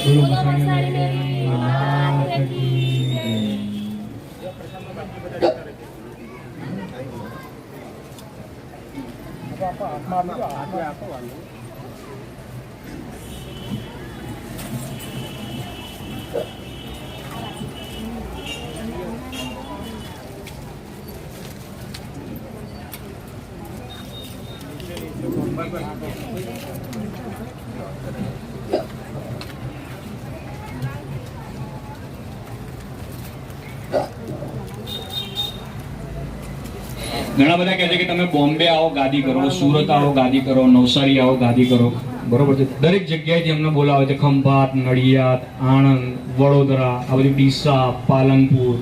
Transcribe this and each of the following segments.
બોલો મસાણી દેવી માત કી જય. ઘણા બધા કહે છે કે તમે બોમ્બે આવો ગાદી કરો, સુરત આવો ગાદી કરો, નવસારી આવો ગાદી કરો, બરોબર છે. દરેક જગ્યાએથી અમને બોલાવે છે. ખંભાત, નડિયાદ, આણંદ, વડોદરા, આ બધી ડીસા, પાલનપુર,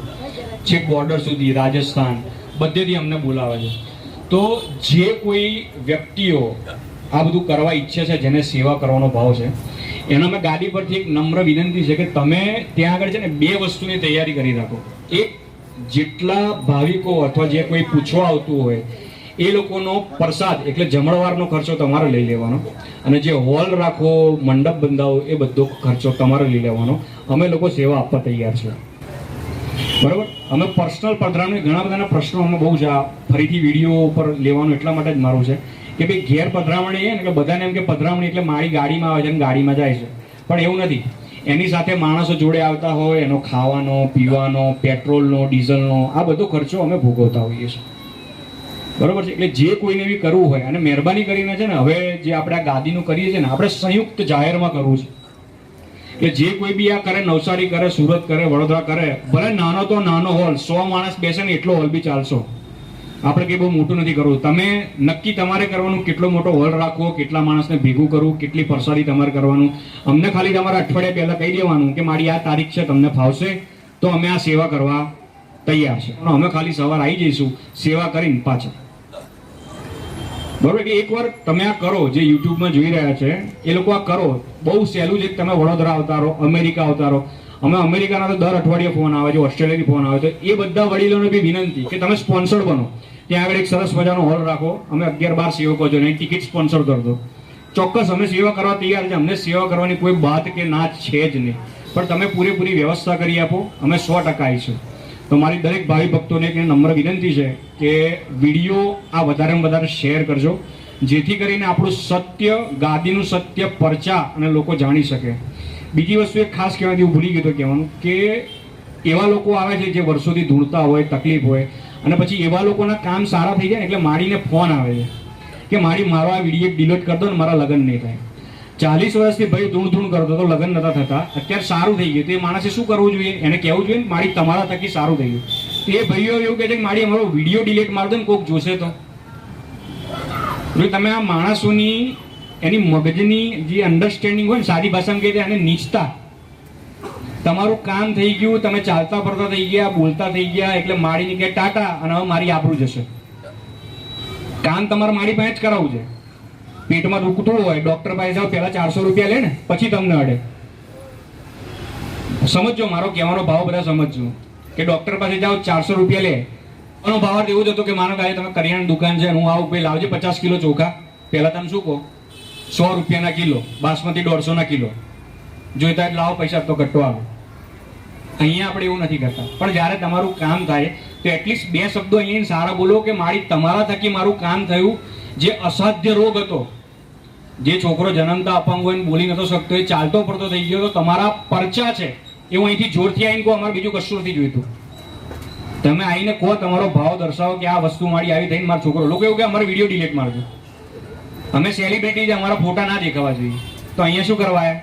છેક બોર્ડર સુધી, રાજસ્થાન, બધેથી અમને બોલાવે છે. તો જે કોઈ વ્યક્તિઓ આ બધું કરવા ઈચ્છે છે, જેને સેવા કરવાનો ભાવ છે, એના મેં ગાદી પરથી એક નમ્ર વિનંતી છે કે તમે ત્યાં આગળ છે ને બે વસ્તુની તૈયારી કરી રાખો. એક, જેટલા ભાવિકો અથવા જે કોઈ પૂછવા આવતું હોય એ લોકોનો પ્રસાદ એટલે જમણવારનો ખર્ચો તમારે લઈ લેવાનો, અને જે હોલ રાખો, મંડપ બંધાવો, એ બધો ખર્ચો તમારે લઈ લેવાનો. અમે લોકો સેવા આપવા તૈયાર છે, બરોબર. અમે પર્સનલ પધરામણી, ઘણા બધાના પ્રશ્નો અમે બહુ જ ફરીથી વિડીયો ઉપર લેવાનું એટલા માટે જ મારું છે કે ભાઈ ઘેર પધરામણી છે ને કે બધાને એમ કે પધરામણી એટલે મારી ગાડીમાં આવે છે અને ગાડીમાં જાય છે, પણ એવું નથી. એની સાથે માણસો જોડે આવતા હોય, એનો ખાવાનો, પીવાનો, પેટ્રોલનો, ડીઝલનો, આ બધો ખર્ચો અમે ભોગવતા હોઈએ છીએ, બરોબર છે. એટલે જે કોઈને બી કરવું હોય, અને મહેરબાની કરીને છે ને હવે જે આપણે આ ગાદીનું કરીએ છીએ ને, આપણે સંયુક્ત જાહેરમાં કરવું છે. કે જે કોઈ બી આ કરે, નવસારી કરે, સુરત કરે, વડોદરા કરે, ભલે નાનો તો નાનો હોલ, 100 માણસ બેસે ને એટલો હોલ બી ચાલશો. આપણે કંઈ બહુ મોટું નથી કરવું. તમે નક્કી તમારે કરવાનું કેટલો મોટો હોલ રાખવો, કેટલા માણસને ભેગું કરવું, કેટલી પ્રસાદી તમારે કરવાનું. અમને ખાલી તમારે અઠવાડિયા પહેલા કહી દેવાનું કે મારી આ તારીખ છે, તમને ફાવશે તો અમે આ સેવા કરવા તૈયાર છે. પણ અમે ખાલી સવાર આવી જઈશું સેવા કરીને પાછા, બરોબર. કે એકવાર તમે આ કરો, જે યુટ્યુબમાં જોઈ રહ્યા છે એ લોકો આ કરો. બહુ સહેલું છે. તમે વડોદરા આવતા રહો, અમેરિકા આવતા રહો. અમે અમેરિકાના તો દર અઠવાડિયે ફોન આવે છે, ઓસ્ટ્રેલિયાથી ફોન આવે છે. એ બધા વડીલોને બી વિનંતી કે તમે સ્પોન્સર બનો. ત્યાં આગળ એક સરસ મજાનો હોલ રાખો. અમે 11-12 સેવકો છો, એની ટિકિટ સ્પોન્સર કરી દો. ચોક્કસ અમે સેવા કરવા તૈયાર છે. અમને સેવા કરવાની કોઈ બાત કે ના છે જ નહીં, પણ તમે પૂરેપૂરી વ્યવસ્થા કરી આપો, અમે 100% આવીશું. તો મારી દરેક ભાવિ ભક્તોને એક નમ્ર વિનંતી છે કે વિડીયો આ વધારેમાં વધારે શેર કરજો, જેથી કરીને આપણું સત્ય, ગાદીનું સત્ય પરચા અને લોકો જાણી શકે. બીજી વસ્તુ એક ખાસ કહેવાથી હું ભૂલી ગયો કહેવાનું કે એવા લોકો આવે છે જે વર્ષોથી ધૂળતા હોય, તકલીફ હોય, અને પછી એવા લોકોના કામ સારા થઈ જાય ને એટલે માડીને ફોન આવે છે કે મારો આ વિડીયો ડિલીટ કરી દો ને મારા લગ્ન નહીં થાય. 40 વર્ષથી ભાઈ ધૂણ કરતો તો લગ્ન નતા થતા, અત્યારે સારું થઈ ગયું. તો એ માણસે શું કરવું જોઈએ? એને કહેવું જોઈએ ને મારી તમારા થકી સારું થઈ ગયું. તો એ ભાઈઓ એવું કહે છે કે મારી અમારો વિડીયો ડિલીટ માર દો ને કોઈક જોશે તો. તમે આ માણસોની એની મગજની જે અન્ડરસ્ટેન્ડિંગ હોય ને, સાદી ભાષામાં કહે છે એને નીચતા. તમારું કામ થઈ ગયું, તમે ચાલતા ફરતા થઈ ગયા, બોલતા થઈ ગયા, એટલે માડીને કે ટાટા અને હવે મારી આબરૂ જશે. કામ તમારે મારી પાસે જ કરાવવું છે. પેટમાં દુખતું હોય, ડોક્ટર પાસે જાઓ, પહેલા 400 રૂપિયા લે ને પછી તમને અડે. સમજો, મારો કહેવાનો ભાવ બધા સમજજો કે ડોક્ટર પાસે જાઓ, 400 રૂપિયા લે. એનો ભાવ એવું જ હતો કે માનો કે તમે કરિયાણાની દુકાન છે, હું આવું, ભાઈ લાવજે 50 કિલો ચોખા. પહેલા તમે શું કહો? 100 રૂપિયાના કિલો, બાસમતી 150 ના કિલો. જોઈતા એટલે લાવો પૈસા તો ઘટતો આવે. અહીંયા આપણે એવું નથી કરતા. પણ જ્યારે તમારું કામ થાય તો એટલીસ્ટ 2 શબ્દો અહીંયા સારા બોલો કે મારી તમારા થકી મારું કામ થયું. જે અસાધ્ય રોગ હતો, જે છોકરો જન્મતા અપંગ હોય બોલી નતો શકતો, એ ચાલતો પડતો થઈ ગયો, તો તમારા પરચા છે એ હું અહીંથી જોરથી આવીને કહો, અમારે બીજું કશું નથી જોઈતું. તમે આવીને કહો, તમારો ભાવ દર્શાવો કે આ વસ્તુ મારી આવી થઈને મારો છોકરો. લોકો એવું કે અમારે વિડીયો ડિલીટ મારજો, અમે સેલિબ્રિટી છે, અમારા ફોટા ના દેખાવા જોઈએ. તો અહીંયા શું કરવા આવ્યા?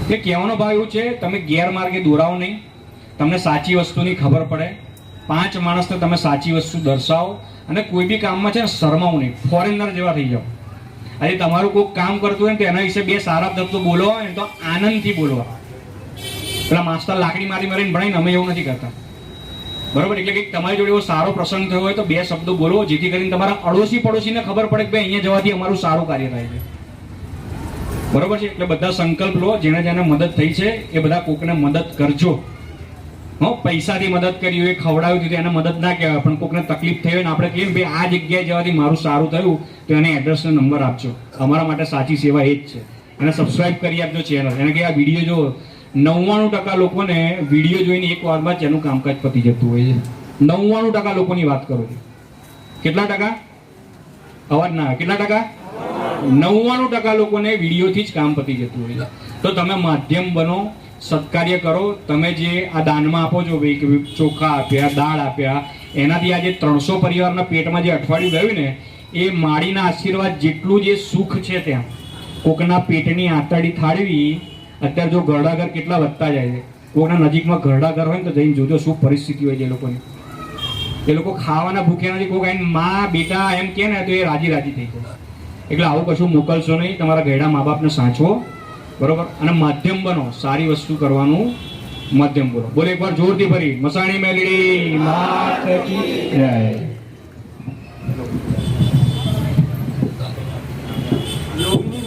કે કહેવાનો ભાવ એવું છે, તમે ગેરમાર્ગે દોરાવો નહીં. તમને સાચી વસ્તુની ખબર પડે. 5 માણસને તમે સાચી વસ્તુ દર્શાવો, અને કોઈ બી કામમાં છે ને શરમાવું નહીં. ફોરેનર જેવા થઈ જાઓ. આજે તમારું કોઈ કામ કરતું હોય ને તો એના વિશે 2 સારા શબ્દો બોલવા હોય ને તો આનંદથી બોલવા. પેલા માસ્ટર લાકડી મારીને ભણાવીને અમે એવું નથી કરતા, બરોબર. એટલે કે તમારી જોડે એવો સારો પ્રસંગ થયો હોય તો 2 શબ્દો બોલો, જેથી કરીને તમારા અડોશી પડોશીને ખબર પડે કે ભાઈ અહીંયા જવાથી અમારું સારું કાર્ય થાય છે, બરોબર છે. એટલે બધા સંકલ્પ લો. જેને જેને મદદ થઈ છે એ બધા કોકને મદદ કરજો. પૈસાથી મદદ કરી હોય, ખવડાવ્યું હતું એને મદદ ના કહેવાય, પણ કોકને તકલીફ થઈ હોય ને આપણે કહીએ ભાઈ આ જગ્યાએ જવાથી મારું સારું થયું, તો એને એડ્રેસ ને નંબર આપજો. અમારા માટે સાચી સેવા એ જ છે. અને સબસ્ક્રાઇબ કરી આપજો ચેનલ. એને કે આ વિડીયો જો 99% લોકોને વિડીયો જોઈને એક વારમાં જ એનું કામકાજ પતી જતું હોય છે. 99% લોકોની વાત કરું છું. કેટલા ટકા? અવાજ ના આવે. કેટલા ટકા? 99% લોકોને વિડીયોથી જ કામ પતી જતું હોય છે. તો તમે માધ્યમ બનો, સત્કાર્ય કરો. તમે જે આ દાનમાં આપો છો ભાઈ, કે ચોખા આપ્યા, દાળ આપ્યા, એનાથી આજે 300 પરિવારના પેટમાં જે અઠવાડિયું ગયું ને, એ માળીના આશીર્વાદ જેટલું જે સુખ છે ત્યાં. કોકના પેટની આંતરડી થાળવી. અત્યારે જો ઘરડાઘર કેટલા વધતા જાય છે. કોકના નજીકમાં ઘરડાઘર હોય ને તો જઈને જોજો શું પરિસ્થિતિ હોય છે એ લોકોની. એ લોકો ખાવાના ભૂખ્યા નથી. કોક આઈને માં બેટા એમ કે ને તો એ રાજી રાજી થઈ જાય. એટલે આવું કશું મોકલશો નહીં. તમારા ઘરડા મા બાપને સાચવો, બરોબર? અને માધ્યમ બનો, સારી વસ્તુ કરવાનું માધ્યમ બોલો. બોલે એકવાર જોરથી ફરી, મસાણી મેલડી માત કી જય. યોગની